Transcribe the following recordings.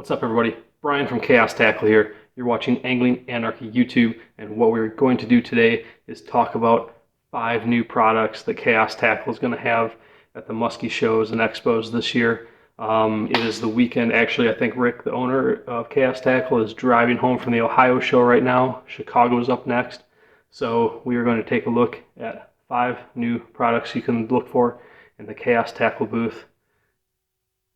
What's up, everybody? Brian from Chaos Tackle here. You're watching Angling Anarchy YouTube, and what we're going to do today is talk about 5 new products that Chaos Tackle is going to have at the Musky shows and expos this year. It is the weekend. Actually, I think Rick, the owner of Chaos Tackle, is driving home from the Ohio show right now. Chicago's up next. So we are going to take a look at 5 new products you can look for in the Chaos Tackle booth.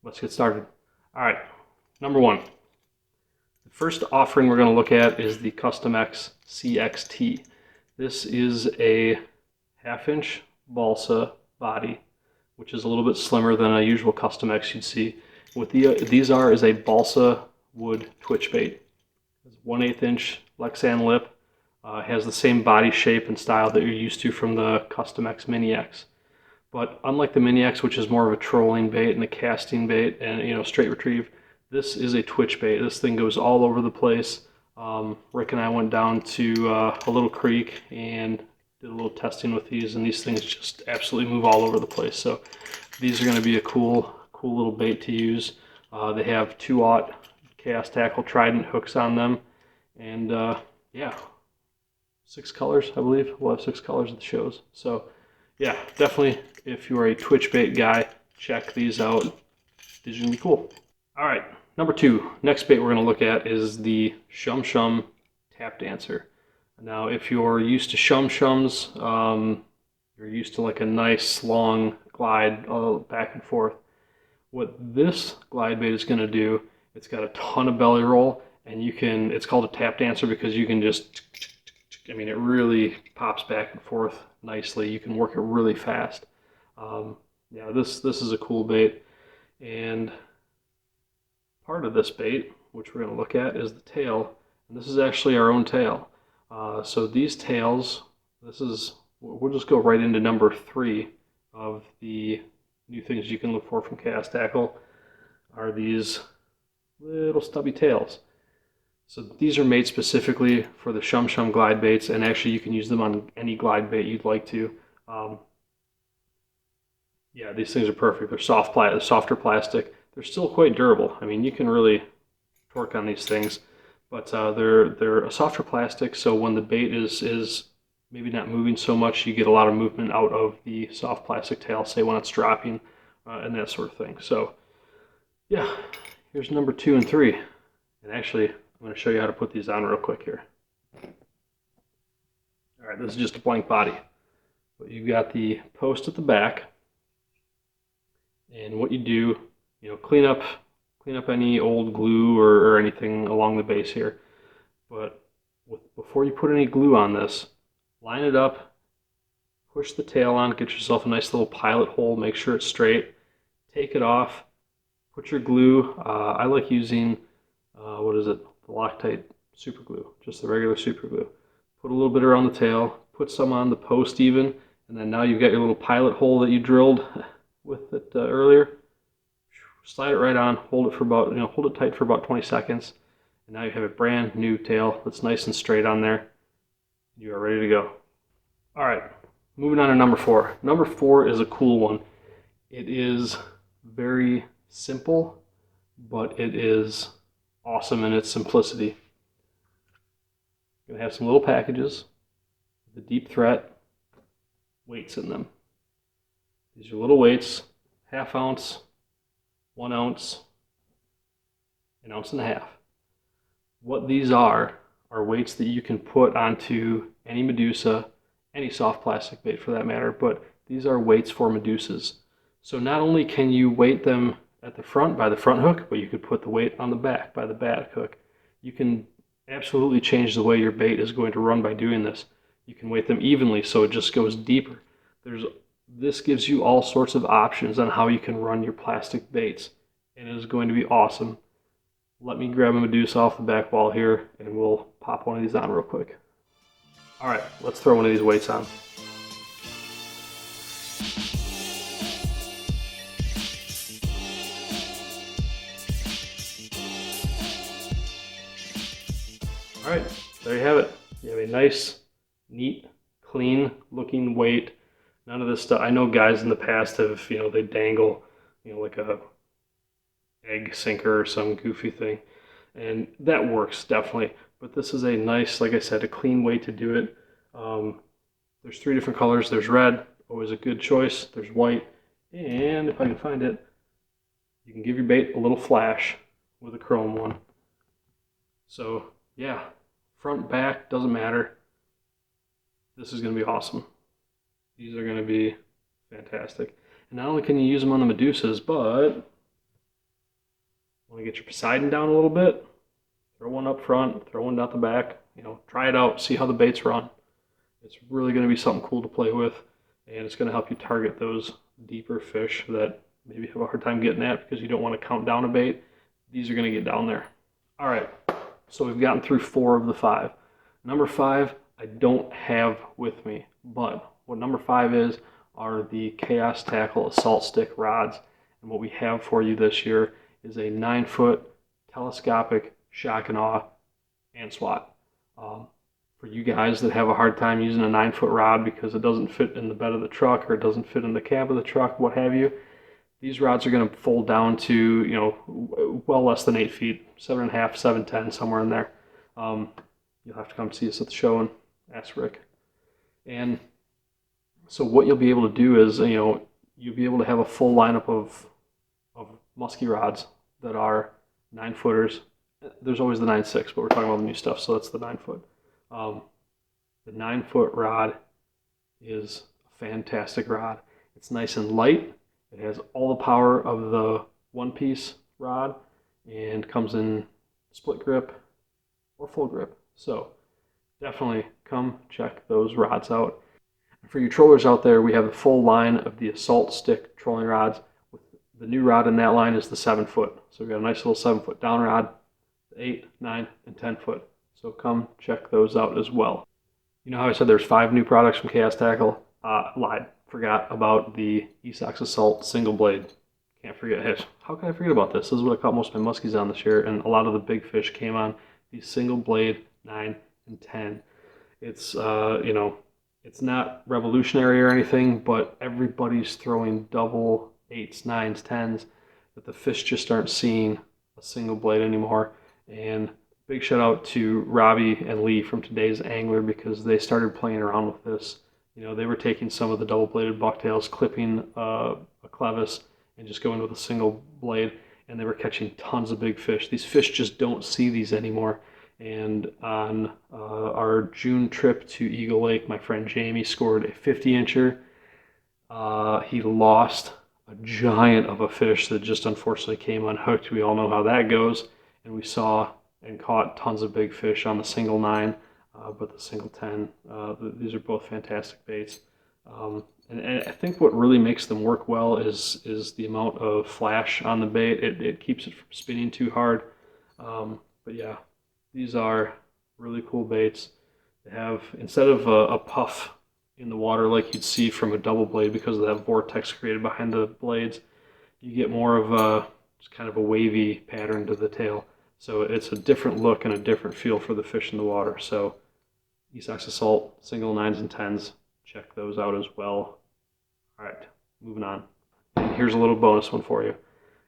Let's get started. All right. Number 1, the first offering we're going to look at is the Custom X CXT. This is a 1/2-inch balsa body, which is a little bit slimmer than a usual Custom X you'd see. What these are is a balsa wood twitch bait. It's 1/8-inch Lexan lip. Has the same body shape and style that you're used to from the Custom X Mini X. But unlike the Mini X, which is more of a trolling bait and a casting bait and straight retrieve, this is a twitch bait. This thing goes all over the place. Rick and I went down to a little creek and did a little testing with these, and these things just absolutely move all over the place. So these are going to be a cool little bait to use. They have 2/0 Chaos Tackle Trident hooks on them, and yeah, 6 colors, I believe. We'll have 6 colors at the shows. So yeah, definitely, if you are a twitch bait guy, check these out. These are going to be cool. All right. Number 2, next bait we're going to look at is the Shum Shum Tap Dancer. Now, if you're used to Shum Shums, you're used to like a nice long glide back and forth. What this glide bait is going to do, it's got a ton of belly roll, and it's called a tap dancer because you can just, it really pops back and forth nicely. You can work it really fast. Yeah, this is a cool bait, and part of this bait, which we're going to look at, is the tail, and this is actually our own tail. So these tails, we'll just go right into number 3 of the new things you can look for from Chaos Tackle, are these little stubby tails. So these are made specifically for the Shum Shum glide baits, and actually you can use them on any glide bait you'd like to. Yeah, these things are perfect. They're softer plastic. They're still quite durable. You can really torque on these things, but they're a softer plastic, so when the bait is maybe not moving so much, you get a lot of movement out of the soft plastic tail, say when it's dropping, and that sort of thing. So yeah, here's number 2 and 3. And actually, I'm going to show you how to put these on real quick here. All right, this is just a blank body, but you've got the post at the back, and what you do, clean up any old glue or anything along the base here. But before you put any glue on this, line it up, push the tail on, get yourself a nice little pilot hole, make sure it's straight, take it off, put your glue. I like using, the Loctite super glue, just the regular super glue. Put a little bit around the tail, put some on the post even, and then now you've got your little pilot hole that you drilled with it earlier. Slide it right on, hold it tight for about 20 seconds, and now you have a brand new tail that's nice and straight on there. You are ready to go. All right, moving on to number 4. Number 4 is a cool one. It is very simple, but it is awesome in its simplicity. You're gonna have some little packages with the deep threat weights in them. These are little weights, 1/2 ounce, 1 ounce, 1.5 ounces. What these are weights that you can put onto any Medusa, any soft plastic bait for that matter, but these are weights for Medusas. So not only can you weight them at the front by the front hook, but you could put the weight on the back by the back hook. You can absolutely change the way your bait is going to run by doing this. You can weight them evenly so it just goes deeper. This gives you all sorts of options on how you can run your plastic baits, and it is going to be awesome. Let me grab a Medusa off the back wall here, and we'll pop one of these on real quick. All right, let's throw one of these weights on. All right, there you have it. You have a nice, neat, clean looking weight. None of this stuff. I know guys in the past have, they dangle, like a egg sinker or some goofy thing. And that works definitely. But this is a nice, like I said, a clean way to do it. There's 3 different colors. There's red, always a good choice. There's white, and if I can find it, you can give your bait a little flash with a chrome one. So yeah, front, back, doesn't matter. This is going to be awesome. These are going to be fantastic. And not only can you use them on the Medusas, but want to get your Poseidon down a little bit, throw one up front, throw one down the back, try it out, see how the baits run. It's really going to be something cool to play with, and it's going to help you target those deeper fish that maybe have a hard time getting at because you don't want to count down a bait. These are going to get down there. All right, so we've gotten through 4 of the 5. Number 5, I don't have with me, but what number 5 is are the Chaos Tackle Assault Stick rods. And what we have for you this year is a 9-foot telescopic shock and awe and swat. For you guys that have a hard time using a 9-foot rod because it doesn't fit in the bed of the truck or it doesn't fit in the cab of the truck, what have you, these rods are going to fold down to, well less than 8 feet, 7.5, 7.10, somewhere in there. You'll have to come see us at the show and ask Rick. And so what you'll be able to do is, you'll be able to have a full lineup of musky rods that are 9-footers. There's always the 9.6, but we're talking about the new stuff, so that's the 9-foot. The 9-foot rod is a fantastic rod. It's nice and light. It has all the power of the one-piece rod and comes in split grip or full grip. So definitely come check those rods out. And for you trollers out there, we have the full line of the Assault Stick trolling rods. The new rod in that line is the 7-foot. So we've got a nice little 7-foot down rod, 8, 9, and 10-foot. So come check those out as well. You know how I said there's 5 new products from Chaos Tackle? Lied. Forgot about the Esox Assault single blade. Can't forget it. How can I forget about this? This is what I caught most of my muskies on this year, and a lot of the big fish came on these single blade 9 and 10. It's it's not revolutionary or anything, but everybody's throwing double 8s, 9s, 10s, but the fish just aren't seeing a single blade anymore. And big shout out to Robbie and Lee from Today's Angler because they started playing around with this. They were taking some of the double-bladed bucktails, clipping a clevis, and just going with a single blade, and they were catching tons of big fish. These fish just don't see these anymore. And on our June trip to Eagle Lake, my friend Jamie scored a 50-incher. He lost a giant of a fish that just unfortunately came unhooked. We all know how that goes. And we saw and caught tons of big fish on the single 9, but the single 10. These are both fantastic baits. And I think what really makes them work well is the amount of flash on the bait. It keeps it from spinning too hard. But yeah, these are really cool baits. They have, instead of a puff in the water like you'd see from a double blade because of that vortex created behind the blades, you get more of a just kind of a wavy pattern to the tail. So it's a different look and a different feel for the fish in the water. So Esox Assault, single 9s and 10s, check those out as well. All right, moving on. And here's a little bonus one for you.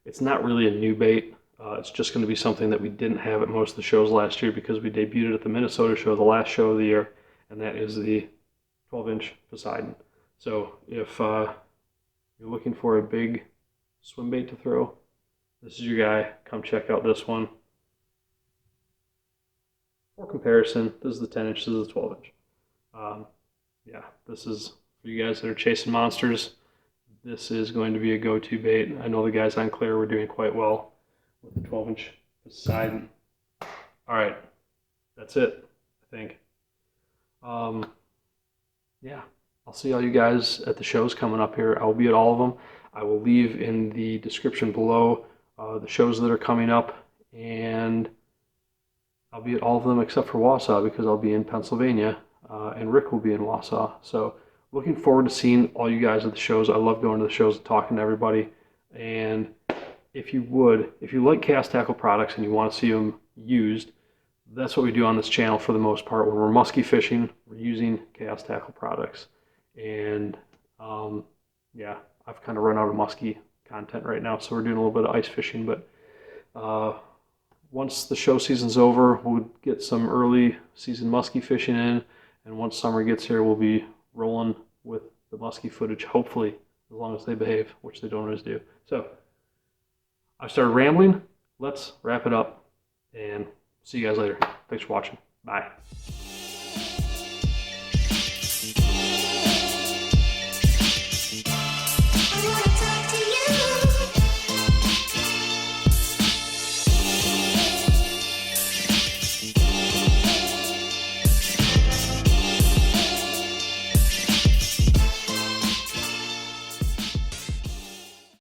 It's not really a new bait. It's just going to be something that we didn't have at most of the shows last year because we debuted it at the Minnesota show, the last show of the year, and that is the 12-inch Poseidon. So if you're looking for a big swim bait to throw, this is your guy. Come check out this one. For comparison, this is the 10-inch, this is the 12-inch. Yeah, this is for you guys that are chasing monsters. This is going to be a go-to bait. I know the guys on Claire were doing quite well with the 12-inch Poseidon. All right, that's it, I think. Yeah, I'll see all you guys at the shows coming up here. I will be at all of them. I will leave in the description below the shows that are coming up, and I'll be at all of them except for Wausau because I'll be in Pennsylvania, and Rick will be in Wausau. So looking forward to seeing all you guys at the shows. I love going to the shows and talking to everybody. And if you like cast tackle products and you want to see them used, that's what we do on this channel for the most part. When we're musky fishing, we're using cast tackle products. And yeah, I've kind of run out of musky content right now, so we're doing a little bit of ice fishing, but Once the show season's over, we'll get some early season muskie fishing in, and once summer gets here, we'll be rolling with the muskie footage, hopefully, as long as they behave, which they don't always do. So I started rambling. Let's wrap it up and see you guys later. Thanks for watching. Bye.